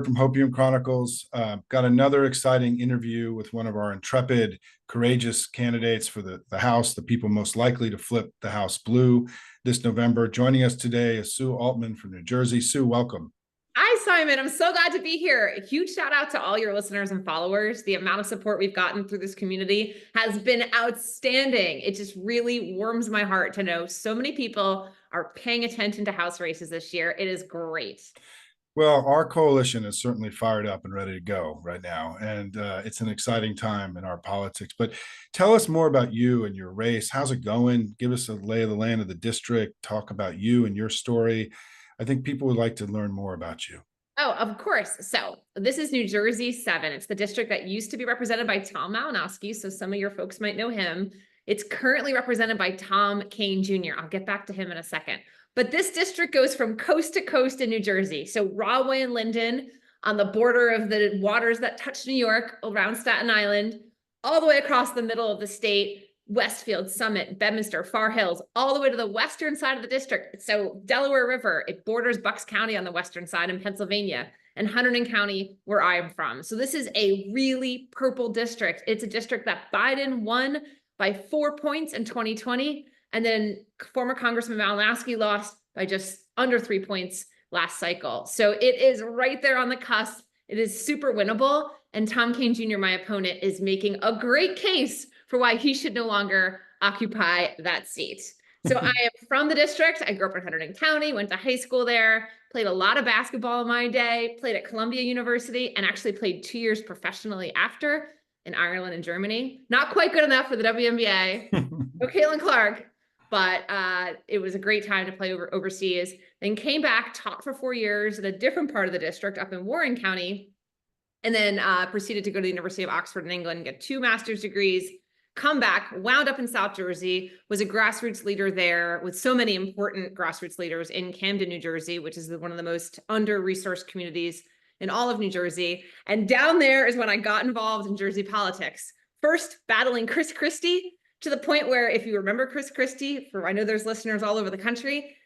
from Hopium Chronicles. Got another exciting interview with one of our intrepid, courageous candidates for the House, the people most likely to flip the House blue this November. Joining us today is Sue Altman from New Jersey. Sue, welcome. Hi, Simon. I'm so glad to be here. A huge shout out to all your listeners and followers. The amount of support we've gotten through this community has been outstanding. It just really warms my heart to know so many people are paying attention to House races this year. It is great. Well, our coalition is certainly fired up and ready to go right now, and it's an exciting time in our politics. But tell us more about you and your race. How's it going? Give us a lay of the land of the district. Talk about you and your story. I think people would like to learn more about you. Oh, of course. So this is NJ-07. It's the district that used to be represented by Tom Malinowski. So some of your folks might know him. It's currently represented by Tom Kean Jr. I'll get back to him in a second. But this district goes from coast to coast in New Jersey. So Rahway and Linden on the border of the waters that touch New York around Staten Island, all the way across the middle of the state, Westfield, Summit, Bedminster, Far Hills, all the way to the western side of the district. So Delaware River, it borders Bucks County on the western side in Pennsylvania, and Hunterdon County, where I'm from. So this is a really purple district. It's a district that Biden won by 4 points in 2020, and then former Congressman Malinowski lost by just under 3 points last cycle. So it is right there on the cusp. It is super winnable, and Tom Kean Jr., my opponent, is making a great case for why he should no longer occupy that seat. So I am from the district. I grew up in Hunterdon County, went to high school there, played a lot of basketball in my day, played at Columbia University, and actually played 2 years professionally after in Ireland and Germany. Not quite good enough for the WNBA. No Caitlin Clark, but it was a great time to play overseas. Then came back, taught for 4 years in a different part of the district up in Warren County, and then proceeded to go to the University of Oxford in England, get 2 master's degrees, come back, wound up in South Jersey, was a grassroots leader there with so many important grassroots leaders in Camden, New Jersey, which is one of the most under-resourced communities in all of New Jersey. And down there is when I got involved in Jersey politics. First, battling Chris Christie, to the point where, if you remember Chris Christie, I know there's listeners all over the country,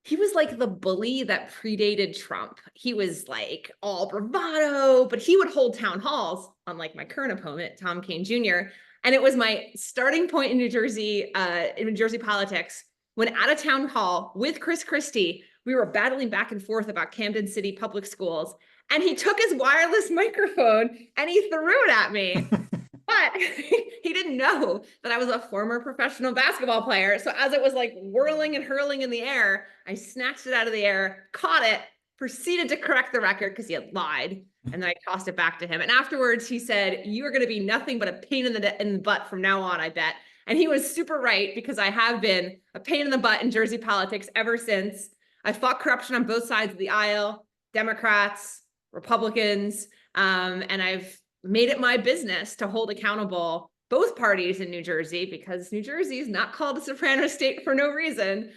he was like the bully that predated Trump. He was like all bravado, but he would hold town halls, unlike my current opponent, Tom Kean Jr., and it was my starting point in New Jersey politics, when at a town hall with Chris Christie, we were battling back and forth about Camden City public schools. And he took his wireless microphone and he threw it at me. But he didn't know that I was a former professional basketball player. So as it was like whirling and hurling in the air, I snatched it out of the air, caught it, proceeded to correct the record because he had lied. And then I tossed it back to him. And afterwards he said, "You are going to be nothing but a pain in the butt from now on, I bet." And he was super right, because I have been a pain in the butt in Jersey politics ever since. I fought corruption on both sides of the aisle, Democrats, Republicans, and I've made it my business to hold accountable both parties in New Jersey, because New Jersey is not called a soprano state for no reason.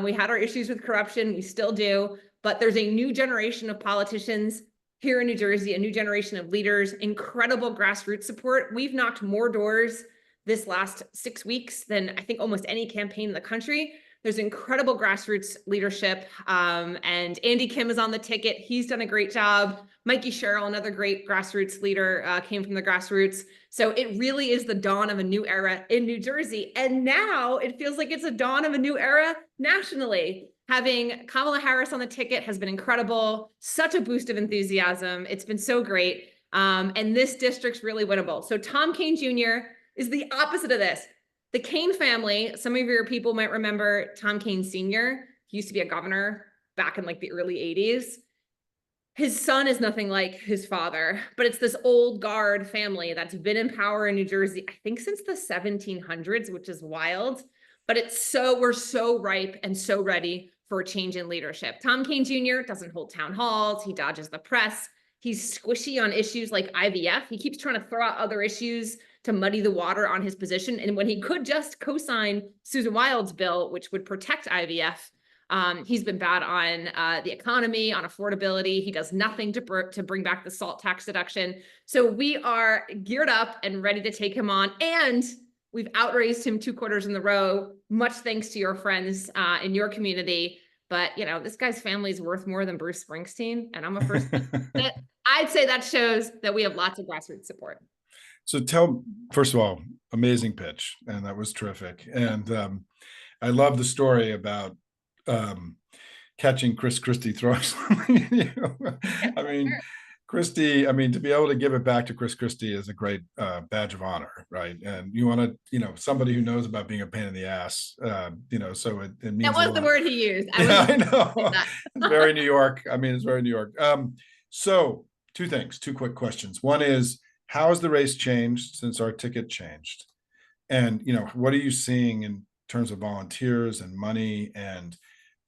We had our issues with corruption, we still do, but there's a new generation of politicians here in New Jersey, a new generation of leaders, incredible grassroots support. We've knocked more doors this last 6 weeks than I think almost any campaign in the country. There's incredible grassroots leadership, and Andy Kim is on the ticket. He's done a great job. Mikey Sherrill, another great grassroots leader, came from the grassroots. So it really is the dawn of a new era in New Jersey. And now it feels like it's a dawn of a new era nationally. Having Kamala Harris on the ticket has been incredible. Such a boost of enthusiasm. It's been so great. And this district's really winnable. So Tom Kean Jr. is the opposite of this. The Kean family, some of your people might remember Tom Kean Sr. He used to be a governor back in like the early 80s. His son is nothing like his father, but it's this old guard family that's been in power in New Jersey, I think since the 1700s, which is wild. But we're so ripe and so ready for a change in leadership. Tom Kean Jr. doesn't hold town halls. He dodges the press. He's squishy on issues like IVF. He keeps trying to throw out other issues to muddy the water on his position. And when he could just co-sign Susan Wild's bill, which would protect IVF, he's been bad on the economy, on affordability. He does nothing to bring back the SALT tax deduction. So we are geared up and ready to take him on. And we've outraised him 2 quarters in a row, much thanks to your friends in your community. but you know, this guy's family is worth more than Bruce Springsteen, and I'm a first. I'd say that shows that we have lots of grassroots support. So first of all, amazing pitch, and that was terrific. And I love the story about um, catching Chris Christie throwing something. I mean, Christie, I mean, to be able to give it back to Chris Christie is a great badge of honor, right? And you want to, somebody who knows about being a pain in the ass, so it means That a was the lot. word he used. Yeah, I know. It's very New York. I mean, it's very New York. So two quick questions. One is, how has the race changed since our ticket changed? And, what are you seeing in terms of volunteers and money? And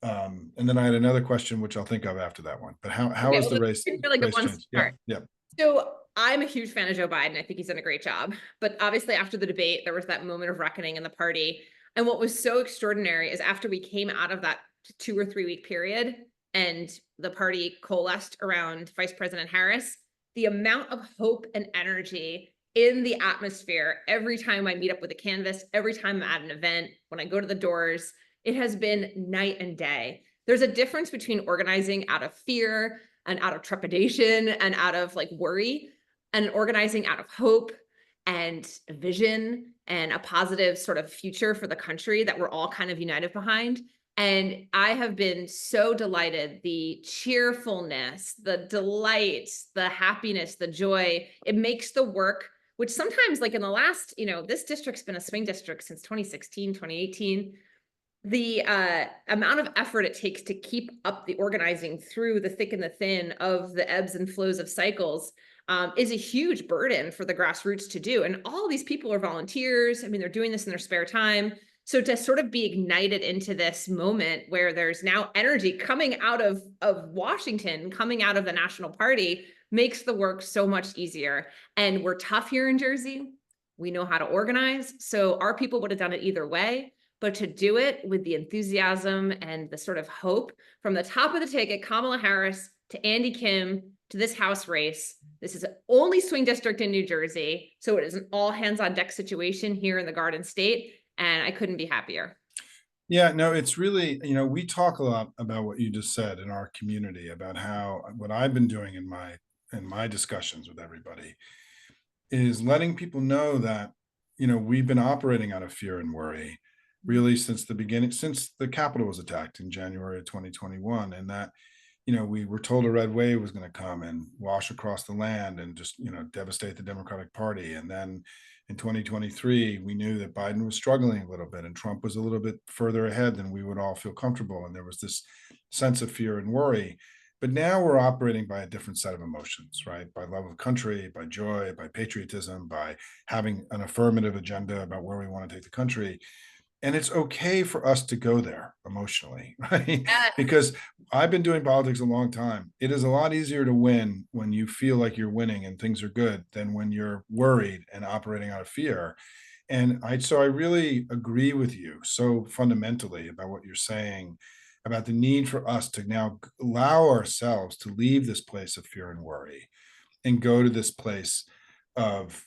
then I had another question, which I'll think of after that one. But how Okay, has well, the that's a really good race one to changed? Yeah, start. yeah. So I'm a huge fan of Joe Biden. I think he's done a great job. But obviously, after the debate, there was that moment of reckoning in the party. And what was so extraordinary is after we came out of that 2 or 3 week period and the party coalesced around Vice President Harris, the amount of hope and energy in the atmosphere every time I meet up with a canvas, every time I'm at an event, when I go to the doors, it has been night and day. There's a difference between organizing out of fear and out of trepidation and out of like worry, and organizing out of hope and vision and a positive sort of future for the country that we're all kind of united behind. And I have been so delighted, the cheerfulness, the delight, the happiness, the joy, it makes the work, which sometimes like in the last, this district's been a swing district since 2016, 2018. The amount of effort it takes to keep up the organizing through the thick and the thin of the ebbs and flows of cycles is a huge burden for the grassroots to do. And all these people are volunteers. I mean, they're doing this in their spare time. So to sort of be ignited into this moment where there's now energy coming out of Washington, coming out of the national party, makes the work so much easier. And we're tough here in Jersey. We know how to organize. So our people would have done it either way. But to do it with the enthusiasm and the sort of hope from the top of the ticket, Kamala Harris to Andy Kim to this House race, this is the only swing district in New Jersey. So it is an all hands on deck situation here in the Garden State. And I couldn't be happier. Yeah, no, it's really, we talk a lot about what you just said in our community about how what I've been doing in my discussions with everybody is letting people know that, we've been operating out of fear and worry really since the beginning, since the Capitol was attacked in January of 2021. And that, we were told a red wave was going to come and wash across the land and just, devastate the Democratic Party. And then in 2023, we knew that Biden was struggling a little bit and Trump was a little bit further ahead than we would all feel comfortable. And there was this sense of fear and worry. But now we're operating by a different set of emotions, right? By love of country, by joy, by patriotism, by having an affirmative agenda about where we want to take the country. And it's okay for us to go there emotionally, right? Yes. Because I've been doing politics a long time. It is a lot easier to win when you feel like you're winning and things are good than when you're worried and operating out of fear. And so I really agree with you so fundamentally about what you're saying about the need for us to now allow ourselves to leave this place of fear and worry and go to this place of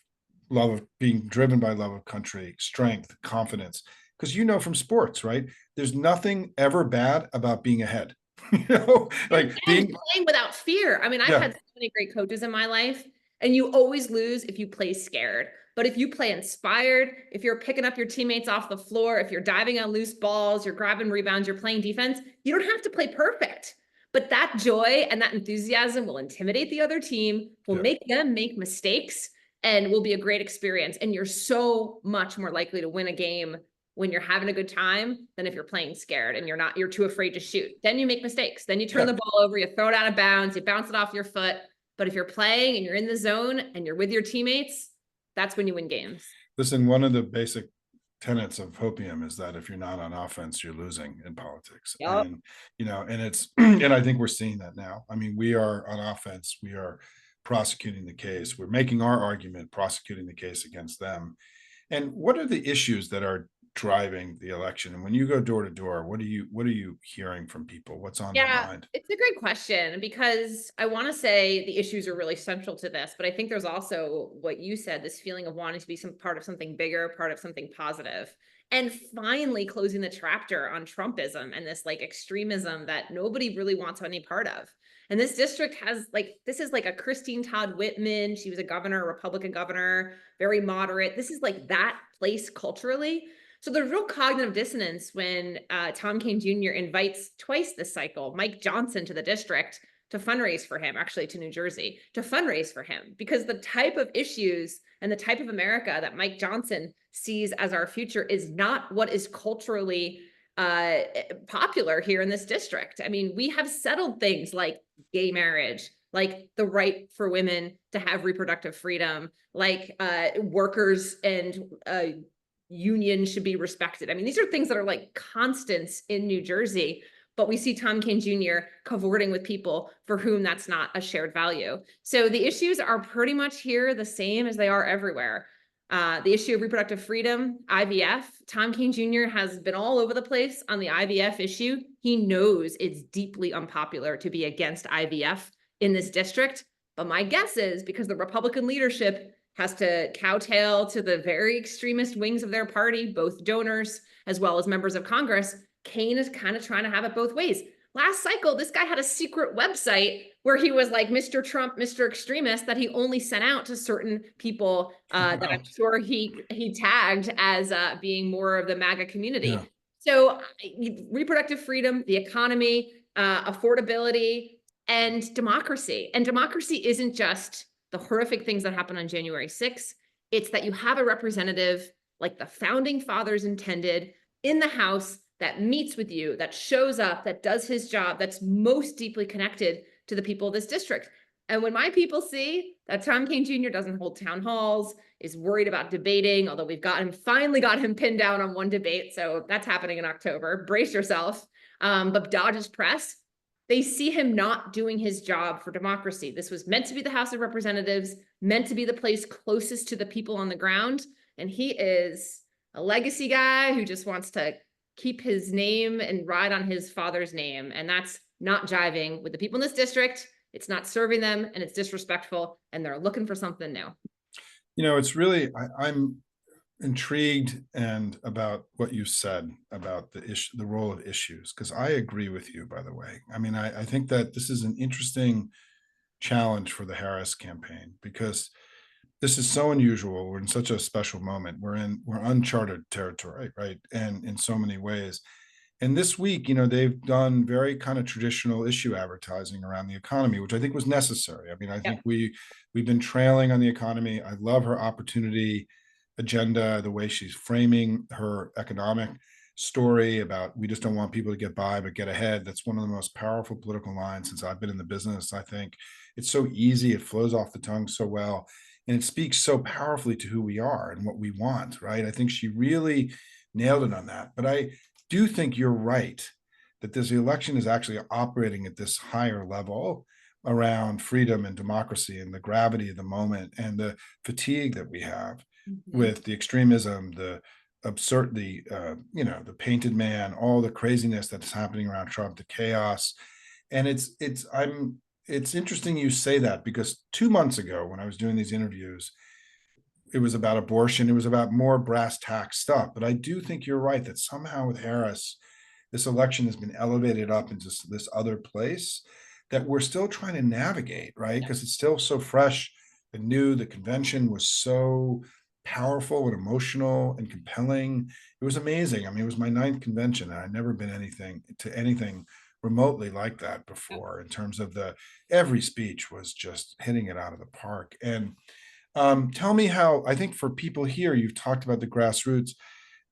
love, of being driven by love of country, strength, confidence. Because from sports, right? There's nothing ever bad about being ahead. Like And being playing without fear. I mean, I've yeah, had so many great coaches in my life, and you always lose if you play scared. But if you play inspired, if you're picking up your teammates off the floor, if you're diving on loose balls, you're grabbing rebounds, you're playing defense, you don't have to play perfect. But that joy and that enthusiasm will intimidate the other team, will yeah. make them make mistakes, and will be a great experience. And you're so much more likely to win a game when you're having a good time than if you're playing scared and you're too afraid to shoot. Then you make mistakes. Then you turn the ball over, you throw it out of bounds, you bounce it off your foot. But if you're playing and you're in the zone and you're with your teammates, that's when you win games. Listen, one of the basic tenets of hopium is that if you're not on offense, you're losing in politics. Yep. And it's and I think we're seeing that now. I mean, we are on offense, we are prosecuting the case, we're making our argument, prosecuting the case against them. And what are the issues that are driving the election? And when you go door to door, what are you hearing from people? What's on their Yeah, mind? it's a great question because I want to say the issues are really central to this, but I think there's also what you said, this feeling of wanting to be some part of something bigger, part of something positive. and finally closing the chapter on Trumpism and this like extremism that nobody really wants any part of. And this district has like, this is like a Christine Todd Whitman. She was a governor, a Republican governor, very moderate. This is like that place culturally. So there's real cognitive dissonance when Tom Kean Jr. invites twice this cycle Mike Johnson to the district to fundraise for him, actually to New Jersey, to fundraise for him, because the type of issues and the type of America that Mike Johnson sees as our future is not what is culturally popular here in this district. I mean, we have settled things like gay marriage, like the right for women to have reproductive freedom, like workers and unions should be respected. I mean, these are things that are like constants in New Jersey, but we see Tom Kean Jr. cavorting with people for whom that's not a shared value. So the issues are pretty much here the same as they are everywhere. The issue of reproductive freedom, IVF, Tom Kean Jr. has been all over the place on the IVF issue. He knows it's deeply unpopular to be against IVF in this district. But my guess is because the Republican leadership has to kowtow to the very extremist wings of their party, both donors as well as members of Congress, Kean is kind of trying to have it both ways. Last cycle, this guy had a secret website where he was like Mr. Trump, Mr. Extremist, that he only sent out to certain people that I'm sure he tagged as being more of the MAGA community. Yeah. So reproductive freedom, the economy, affordability, and democracy. And democracy isn't just the horrific things that happened on January 6th. It's that you have a representative like the founding fathers intended in the House that meets with you, that shows up, that does his job, that's most deeply connected to the people of this district. And when my people see that Tom Kean Jr. doesn't hold town halls, is worried about debating, although we've finally got him pinned down on one debate, so that's happening in October, brace yourself, but dodges press, they see him not doing his job for democracy. This was meant to be the House of Representatives, meant to be the place closest to the people on the ground, and he is a legacy guy who just wants to keep his name and ride on his father's name. And that's not jiving with the people in this district. It's not serving them, and it's disrespectful, and they're looking for something new. You know, it's really, I'm intrigued and about what you said about the issue, the role of issues, because I agree with you, by the way. I mean, I think that this is an interesting challenge for the Harris campaign because this is so unusual. We're in such a special moment. We're uncharted territory, right? And in so many ways. And this week, you know, they've done very kind of traditional issue advertising around the economy, which I think was necessary. I mean, I think we've been trailing on the economy. I love her opportunity agenda, the way she's framing her economic story about we just don't want people to get by but get ahead. That's one of the most powerful political lines since I've been in the business. I think it's so easy, it flows off the tongue so well, and it speaks so powerfully to who we are and what we want, right? I think she really nailed it on that. But I do think you're right that this election is actually operating at this higher level around freedom and democracy and the gravity of the moment and the fatigue that we have with the extremism, the absurd, you know, the painted man, all the craziness that's happening around Trump, the chaos. And it's interesting you say that because 2 months ago when I was doing these interviews, it was about abortion. It was about more brass tack stuff. But I do think you're right that somehow with Harris, this election has been elevated up into this other place that we're still trying to navigate, right? Because it's still so fresh and new. The convention was so powerful and emotional and compelling. It was amazing. I mean, it was my 9th convention, and I'd never been anything remotely like that before in terms of every speech was just hitting it out of the park. And tell me how, I think for people here, you've talked about the grassroots.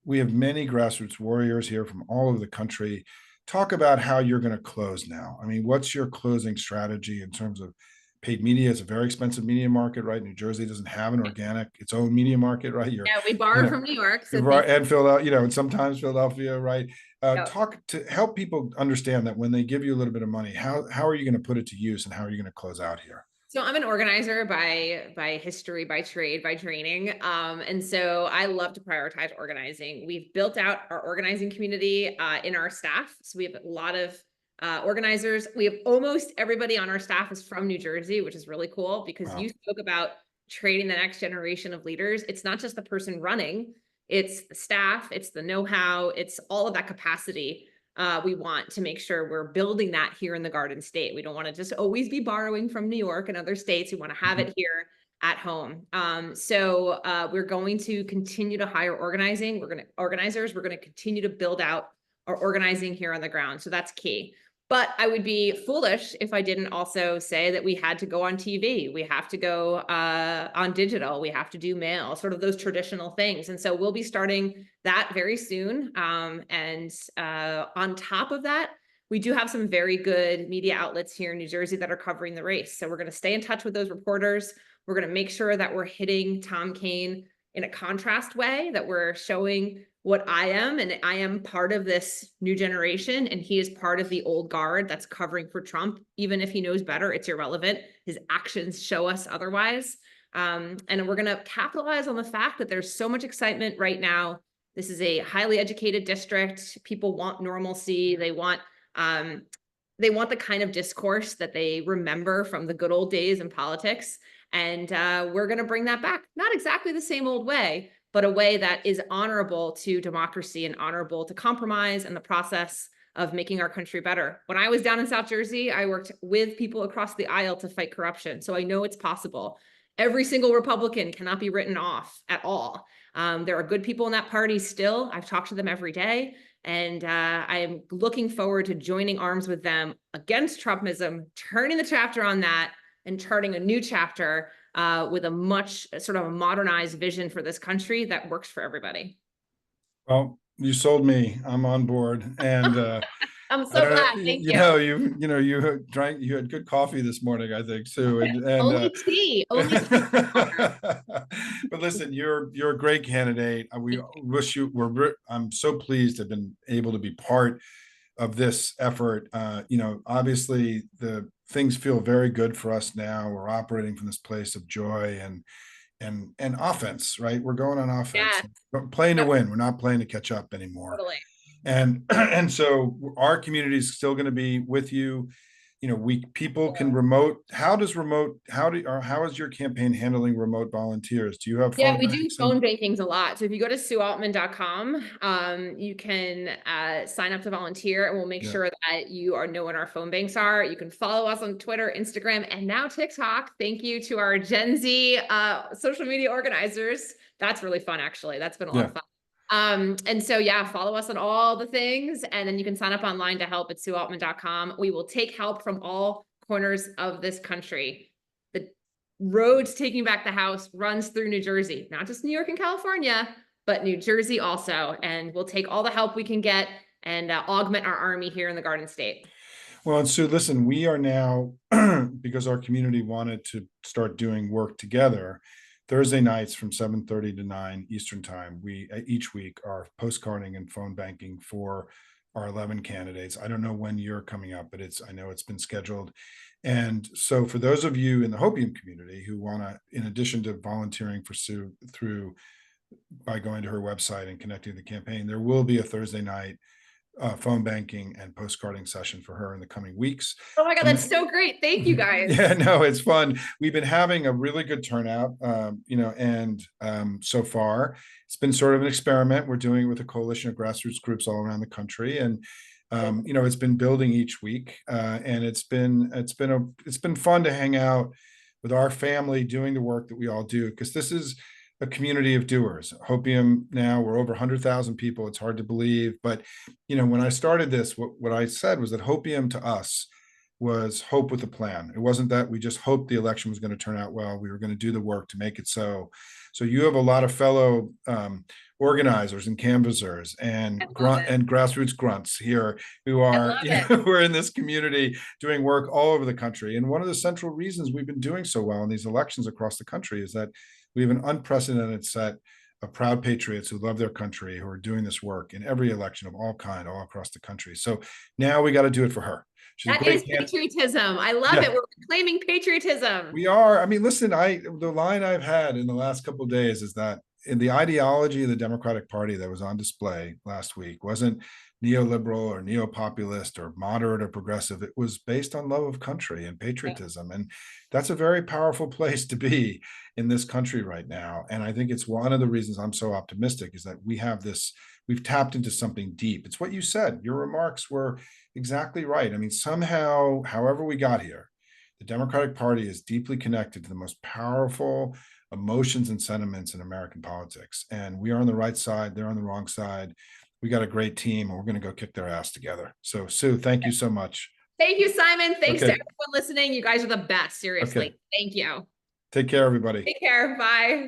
We have many grassroots warriors here from all over the country. Talk about how you're going to close now. I mean, what's your closing strategy in terms of paid media? It's a very expensive media market, right? New Jersey doesn't have an organic, its own media market, right? We borrowed from New York. So and Philadelphia, you know, and sometimes Philadelphia, right? Talk to help people understand that when they give you a little bit of money, how are you going to put it to use and how are you going to close out here? So I'm an organizer by history, by trade, by training. And so I love to prioritize organizing. We've built out our organizing community in our staff. So we have a lot of organizers. We have almost everybody on our staff is from New Jersey, which is really cool because you spoke about training the next generation of leaders. It's not just the person running, It's the staff, it's the know-how, it's all of that capacity. We want to make sure we're building that here in the Garden State. We don't want to just always be borrowing from New York and other states. We want to have it here at home. So we're going to continue to hire organizers. We're going to continue to build out our organizing here on the ground. So that's key. But I would be foolish if I didn't also say that we had to go on TV. We have to go on digital. We have to do mail, sort of those traditional things. And so we'll be starting that very soon. And on top of that, we do have some very good media outlets here in New Jersey that are covering the race. So we're going to stay in touch with those reporters. We're going to make sure that we're hitting Tom Kean in a contrast way, that we're showing what I am, and I am part of this new generation, and he is part of the old guard that's covering for Trump. Even if he knows better, it's irrelevant. His actions show us otherwise. And we're going to capitalize on the fact that there's so much excitement right now. This is a highly educated district. People want normalcy. They want the kind of discourse that they remember from the good old days in politics. And we're going to bring that back. Not exactly the same old way, but a way that is honorable to democracy and honorable to compromise and the process of making our country better. When I was down in South Jersey, I worked with people across the aisle to fight corruption. So I know it's possible. Every single Republican cannot be written off at all. There are good people in that party still. I've talked to them every day. And I am looking forward to joining arms with them against Trumpism, turning the chapter on that, and charting a new chapter with a much sort of a modernized vision for this country that works for everybody. Well, you sold me. I'm on board. And I'm I so don't know, glad. Thank you. you had good coffee this morning, I think, too. And Only tea, only tea. but listen, you're a great candidate. I'm so pleased to have been able to be part of this effort. Obviously the things feel very good for us now. We're operating from this place of joy and offense, right? We're going on offense. Yeah. We're playing to win. We're not playing to catch up anymore. Totally. And so our community is still going to be with you. People can remote. How is your campaign handling remote volunteers? Do you have Yeah, phone we do banks phone bankings a lot. So if you go to SueAltman.com, you can sign up to volunteer, and we'll make sure that you know what our phone banks are. You can follow us on Twitter, Instagram, and now TikTok. Thank you to our Gen Z social media organizers. That's really fun, actually. That's been a lot of fun. And so, follow us on all the things, and then you can sign up online to help at SueAltman.com. We will take help from all corners of this country. The roads taking back the house runs through New Jersey, not just New York and California, but New Jersey also. And we'll take all the help we can get and augment our army here in the Garden State. Well, and Sue, listen, we are now, because our community wanted to start doing work together, Thursday nights from 7:30 to 9 Eastern time, we each week are postcarding and phone banking for our 11 candidates. I don't know when you're coming up, but I know it's been scheduled. And so for those of you in the Hopium community who want to, in addition to volunteering for Sue by going to her website and connecting to the campaign, there will be a Thursday night phone banking and postcarding session for her in the coming weeks. Oh my God, that's so great. Thank you guys. Yeah, no, it's fun. We've been having a really good turnout, and so far it's been sort of an experiment. We're doing it with a coalition of grassroots groups all around the country. And it's been building each week, and it's been fun to hang out with our family doing the work that we all do, because this is a community of doers. Hopium now, we're over 100,000 people. It's hard to believe, but when I started this, what I said was that Hopium to us was hope with a plan. It wasn't that we just hoped the election was going to turn out well. We were going to do the work to make it so. So you have a lot of fellow organizers and canvassers and grassroots grunts here who are who are in this community doing work all over the country. And one of the central reasons we've been doing so well in these elections across the country is that we have an unprecedented set of proud patriots who love their country, who are doing this work in every election of all kind, all across the country. So now we got to do it for her. That is patriotism. I love it. We're claiming patriotism. We are. I mean, listen, the line I've had in the last couple of days is that in the ideology of the Democratic Party that was on display last week wasn't neoliberal or neo-populist or moderate or progressive. It was based on love of country and patriotism. And that's a very powerful place to be in this country right now. And I think it's one of the reasons I'm so optimistic is that we've tapped into something deep. It's what you said. Your remarks were exactly right. I mean, somehow, however we got here, the Democratic Party is deeply connected to the most powerful emotions and sentiments in American politics. And we are on the right side, they're on the wrong side. We got a great team, and we're going to go kick their ass together. So, Sue, thank you so much. Thank you, Simon. Thanks to Okay. everyone listening. You guys are the best. Okay. Seriously. Thank you. Take care, everybody. Take care. Bye.